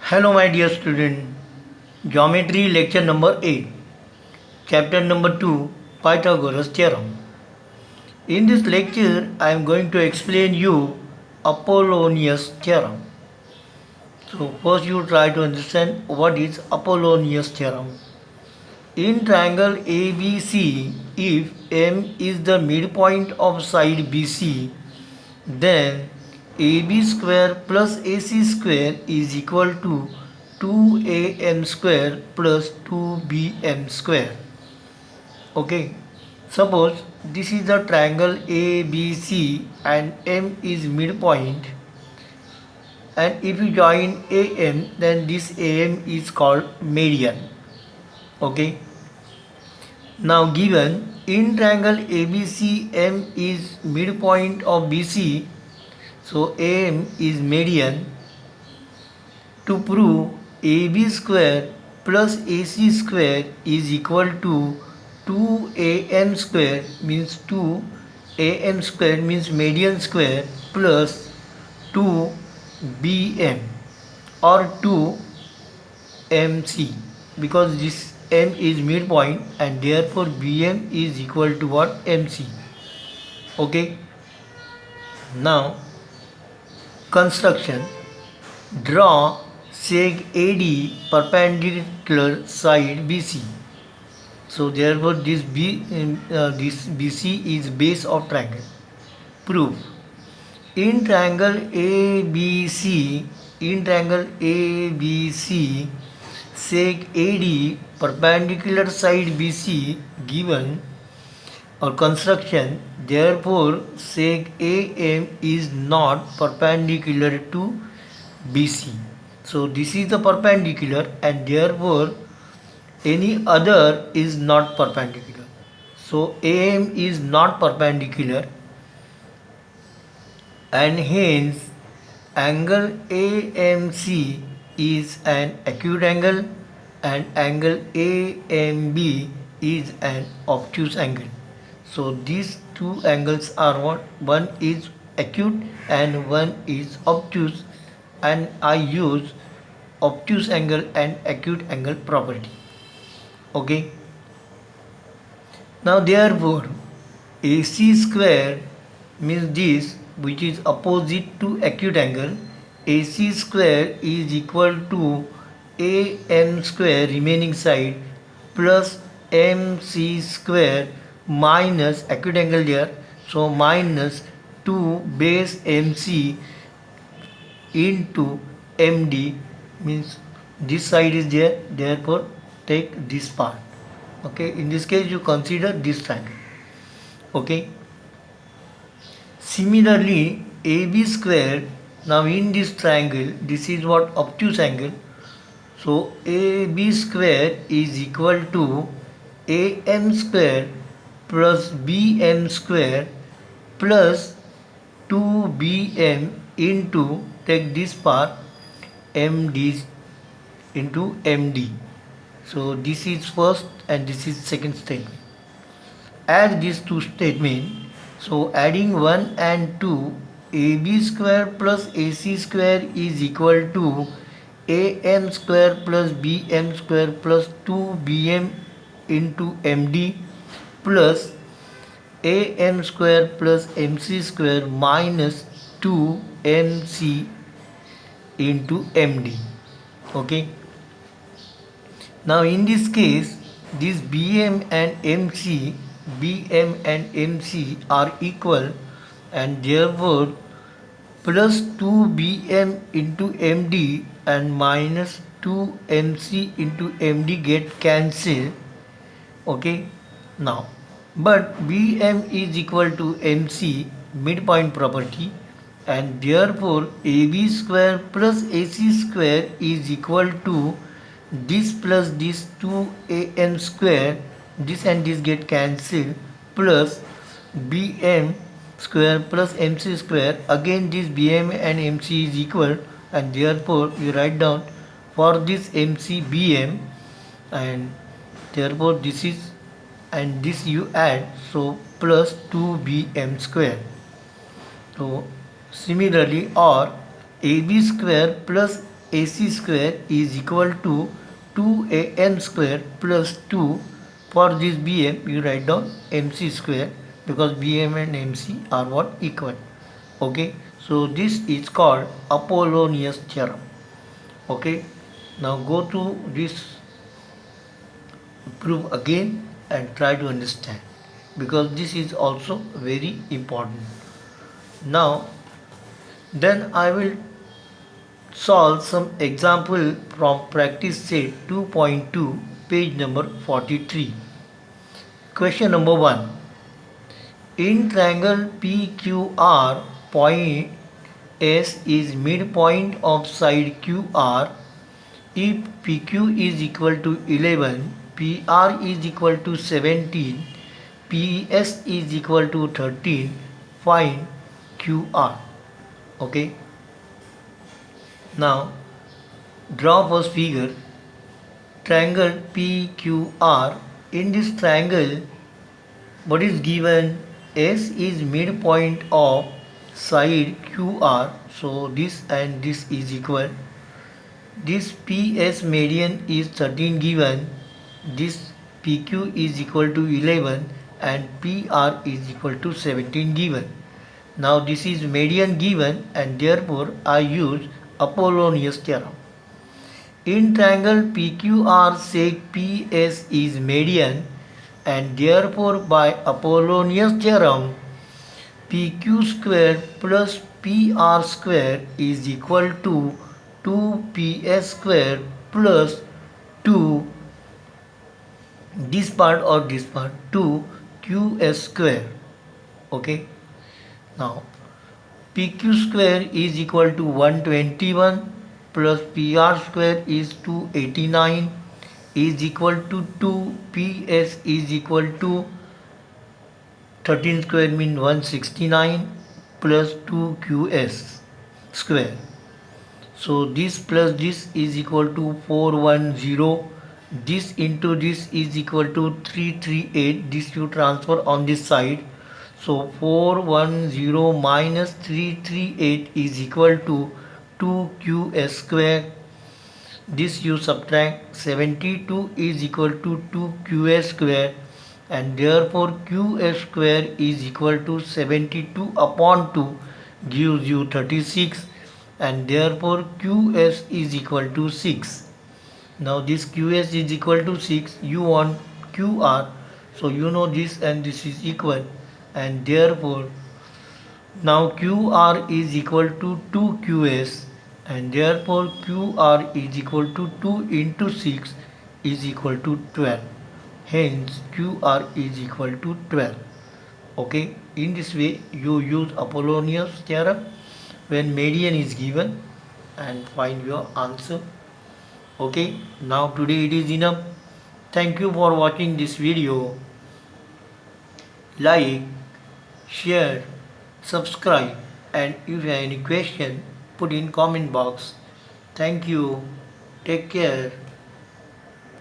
Hello, my dear student. Geometry lecture number 8, chapter number 2, Pythagoras theorem. In this lecture, I am going to explain you Apollonius theorem. So, first you try to understand what is Apollonius theorem. In triangle ABC, if M is the midpoint of side BC, then AB square plus AC square is equal to 2AM square plus 2BM square. Okay, suppose this is the triangle ABC and M is midpoint, and if you join AM, then this AM is called median. Okay, now given in triangle ABC, M is midpoint of BC, so AM is median. To prove AB square plus AC square is equal to 2AM square means 2AM square means median square plus 2BM or 2MC, because this M is midpoint and therefore BM is equal to what? MC. Okay. Now construction. Draw seg AD perpendicular side BC. So therefore this BC is base of triangle. Proof. In triangle ABC, seg AD perpendicular side BC given or construction, therefore seg AM is not perpendicular to BC. So this is the perpendicular and therefore any other is not perpendicular. So AM is not perpendicular and hence angle AMC is an acute angle and angle AMB is an obtuse angle. So these two angles are what? One is acute and one is obtuse, and I use obtuse angle and acute angle property. Okay. Now therefore AC square means this, which is opposite to acute angle. AC square is equal to AM square remaining side plus MC square minus acute angle there, so minus 2 base MC into MD, means this side is there, therefore take this part. Okay, in this case you consider this triangle. Okay, similarly AB square, now in this triangle this is what? Obtuse angle. So AB square is equal to AM square plus BM square plus 2BM into, take this part, MD into MD. So this is first and this is second statement. Add these two statements. So adding 1 and 2, AB square plus AC square is equal to AM square plus BM square plus 2BM into MD plus AM square plus MC square minus 2MC into MD. Okay. Now in this case, this BM and MC are equal and therefore plus 2BM into MD and minus 2MC into MD get cancelled. Okay. Now, but BM is equal to MC, midpoint property, and therefore AB square plus AC square is equal to this plus this 2AM square, this and this get cancelled, plus BM square plus MC square, again this BM and MC is equal and therefore we write down for this MC BM and therefore this is, and this you add, so plus 2BM square. So similarly, or AB square plus AC square is equal to 2AN square plus 2. For this BM you write down MC square because BM and MC are what? Equal. Okay, so this is called Apollonius theorem. Okay, now go to this proof again and try to understand because this is also very important. Now then I will solve some example from practice set 2.2 page number 43. Question number 1. In triangle PQR, point S is midpoint of side QR. If PQ is equal to 11, PR is equal to 17, PS is equal to 13, find QR. Okay. Now draw first figure. Triangle PQR. In this triangle, what is given? S is midpoint of side QR. So this and this is equal. This PS median is 13 given. This PQ is equal to 11 and PR is equal to 17 given. Now this is median given and therefore I use Apollonius theorem. In triangle PQR, sec PS is median and therefore by Apollonius theorem PQ square plus PR square is equal to 2PS square plus 2 this part or this part 2QS square. Okay. Now PQ square is equal to 121 plus PR square is 289 is equal to 2. PS is equal to 13 square means 169 plus 2QS square. So this plus this is equal to 410. This into this is equal to 338. This you transfer on this side. So 410 minus 338 is equal to 2QS square. This you subtract. 72 is equal to 2QS square and therefore QS square is equal to 72 upon 2 gives you 36 and therefore QS is equal to 6. Now this QS is equal to 6. You want QR. So you know this and this is equal and therefore now QR is equal to 2QS and therefore QR is equal to 2 into 6 is equal to 12. Hence QR is equal to 12. Okay, in this way you use Apollonius theorem when median is given and find your answer. Okay, now today it is enough. Thank you for watching this video. Like, share, subscribe, and if you have any question, put in comment box. Thank you. Take care.